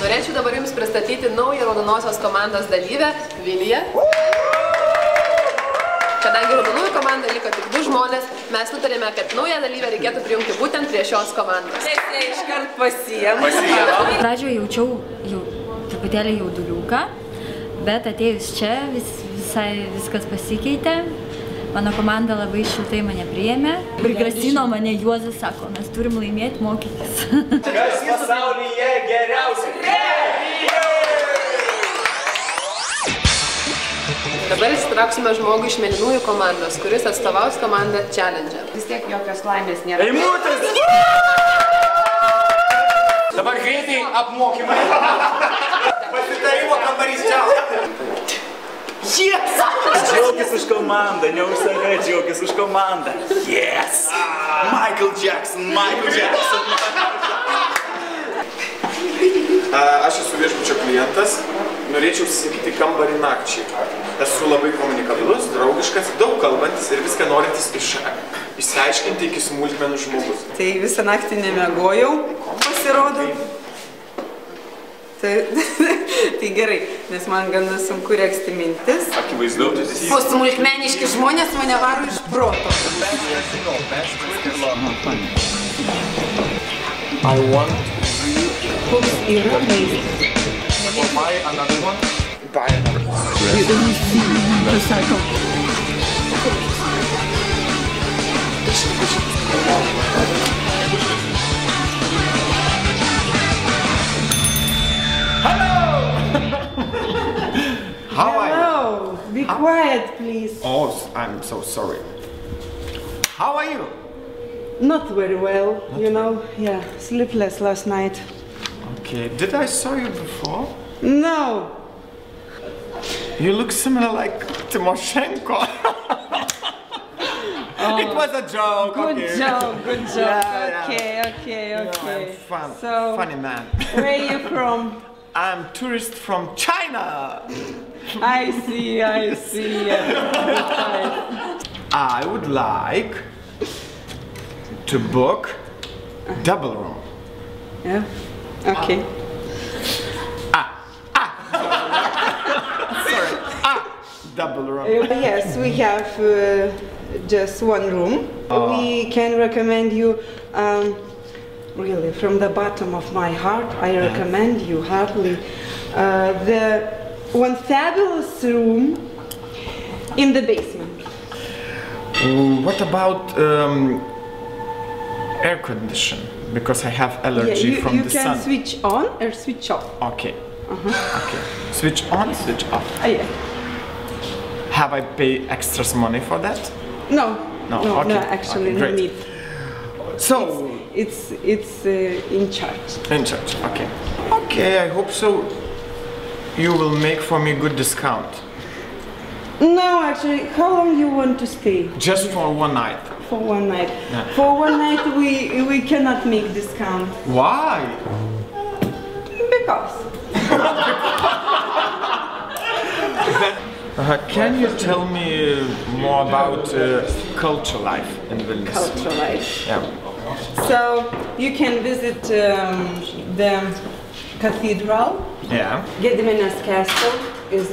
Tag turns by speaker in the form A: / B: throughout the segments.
A: Norėčiau dabar Jums pristatyti naują raudonosios komandos dalyvę, Viliją. Kadangi raudonųjų komanda liko tik 2 žmonės, mes nutarėme, kad naują dalyvę reikėtų prijungti būtent prie šios komandos.
B: Jie iškart pasiėmė.
C: Pradžioje jaučiau truputėlį jauduliuką, bet atėjus čia visai viskas pasikeitė. Mano komanda labai šiltai mane priėmė. Prigrasino mane Juozas, sako, mes turim laimėti mokytis.
D: Kas pasaulyje geriausia?
A: Dabar įsitrauksime žmogų iš mėlynųjų komandos, kuris atstovaus komandą Challenge.
B: Vis tiek jokios laimės nėra.
D: Eimutis! Dabar greitai apmokymai. Pasitarimo kambarys čia. Yes!
E: Džiaugis už komandą, ne už save, džiaugis už komandą. Yes! Michael Jackson, Michael Jackson.
F: Aš esu viešbučio klientas, norėčiau užsisakyti kambarį nakčiai. Esu labai komunikabilus, draugiškas, daug kalbantis ir viską norintis išsiaiškinti iki smulkmenų žmogus.
B: Tai visą naktį nemiegojau, pasirodo. Tai gerai, nes man gana sunku regzti mintis.
D: Akivaizdu.
B: O smulkmeniški žmonės mane varo iš proto.
F: I want
B: Koks yra maistas?
F: to buy another one. Buy another one.
B: You don't see the cycle.
F: How are you?
B: Hello, be quiet, please.
F: Oh, I'm so sorry. How are you?
B: Not very well, you know. Yeah, sleepless last night.
F: Okay, did I saw you before?
B: No.
F: You look similar like Timoshenko. It was a joke.
B: Good
F: okay.
B: joke, good joke.
F: Yeah,
B: Okay.
F: No, I'm
B: So,
F: funny man.
B: where are you from?
F: I'm tourist from China.
B: I see.
F: I would like to book double room.
B: Yeah, okay.
F: Double room.
B: Yes, we have just one room. We can recommend you, really, from the bottom of my heart, I recommend you heartily the one fabulous room in the basement.
F: What about air condition? Because I have allergy from the sun.
B: You can switch on or switch off.
F: Okay. Okay. Switch on, switch off.
B: Yeah.
F: Have I pay extra money for that?
B: No,
F: Okay.
B: actually,
F: Okay,
B: no
F: great.
B: need.
F: So
B: It's in charge.
F: in charge. Okay. Okay. I hope so. You will make for me good discount.
B: No, actually, how long you want to stay?
F: Just for one night.
B: For one night.
F: Yeah.
B: For one night, we cannot make discount
F: Why?
B: because.
F: Can you tell me more about culture life in Vilnius?
B: Culture life.
F: Yeah.
B: So you can visit the cathedral.
F: Yeah.
B: Gediminas Castle is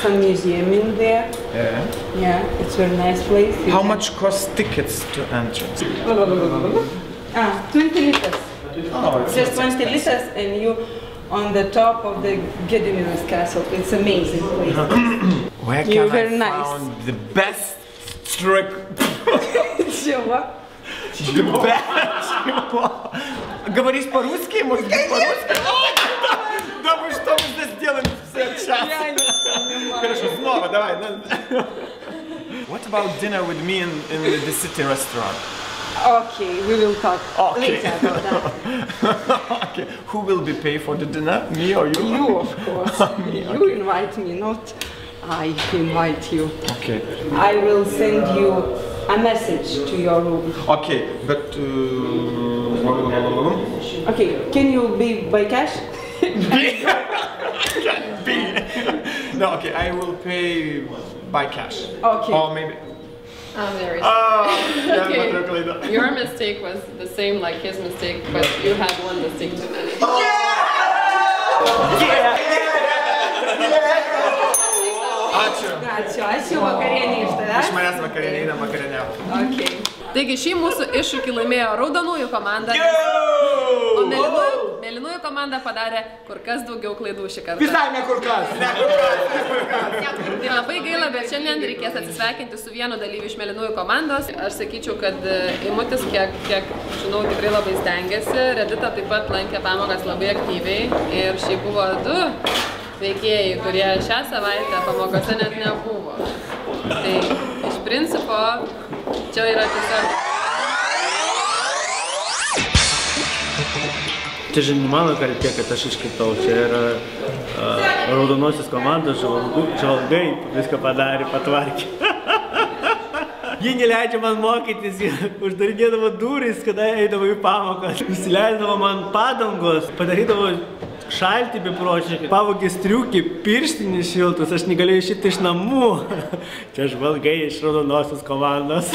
B: some museum in there.
F: Yeah.
B: Yeah, it's a very nice place. You
F: How
B: can-
F: much cost tickets to entrance?
B: 20 liters.
F: Oh, it's
B: Just 20 liters, and you on the top of the Gediminas Castle. It's amazing place.
F: Where can
B: You're
F: I
B: very nice.
F: find the best strip?
B: Чего?
F: The best. Говоришь по-русски? Может быть по-русски? Да вы что мы здесь делаем сейчас? Хорошо, снова, давай. What about dinner with me in the city restaurant?
B: Okay, we will talk
F: Okay.
B: later about that.
F: Okay. Who will be pay for the dinner? Me or you?
B: You, of course. You invite me, not I invite you.
F: Okay.
B: I will send you a message to your room.
F: Okay, but
B: Okay, can you be by cash?
F: No, okay, I will pay by cash.
B: Okay.
F: Or maybe...
A: There is.
F: Okay.
A: Your mistake was the same like his mistake, but you had one mistake too many.
B: Ačiū, vakarienė iš tavęs.
F: Iš manęs vakarienė eina vakarieniauti.
B: Okay.
A: Taigi šį mūsų iššūkį laimėjo raudonųjų komanda, o mėlynųjų komanda padarė kur kas daugiau klaidų šį kartą.
F: Visai ne kur kas.
A: Tai labai gaila, bet šiandien reikės atsisveikinti su vienu dalyviu iš mėlynųjų komandos. Aš sakyčiau, kad Eimutis, kiek žinau, tikrai labai stengiasi. Redita taip pat lankė pamokas labai aktyviai ir šiaip buvo 2 veikėjai, kurie šią savaitę pamokose net nebuvo. Tai iš principo čia yra tiesiog...
G: Čia žinai, mano kaltė, kad aš iškritau. Čia yra raudonosios komandos žvalgai viską padarė, patvarkė. Jie neleidžia man mokytis, jie uždarinėdavo duris, kada eidavo į pamokas. Nusileisdavo man padangos, padarydavo šaltį bepročiai, pavogė striukį, pirštinis šiltus, aš negalėjau išeiti iš namų. Čia žvalgai iš raudonosios komandos.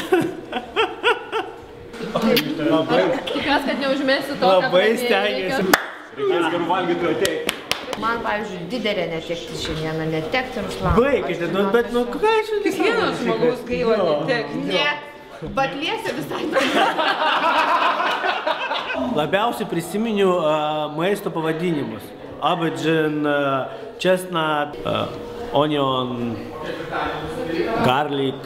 A: Tikiuosi, kad neužmėsiu to,
G: labai stengiasi.
E: Reikės gerų valgytų ateiti.
H: Man, pavyzdžiui, didelė netekti šiandieną, netekti Ruslaną.
G: Baigite, bet nu ką aš jau
B: Kiekvienas žmogus gaila netekti.
H: Ne, batliesi visai.
G: Labiausiai prisiminiu maisto pavadinimus. Aubergine, chestnut, onion, garlic,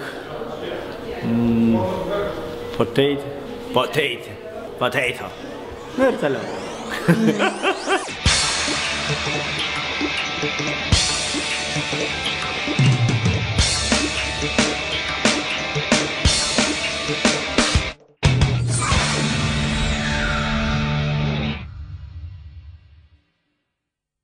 G: potato. Na ir toliau.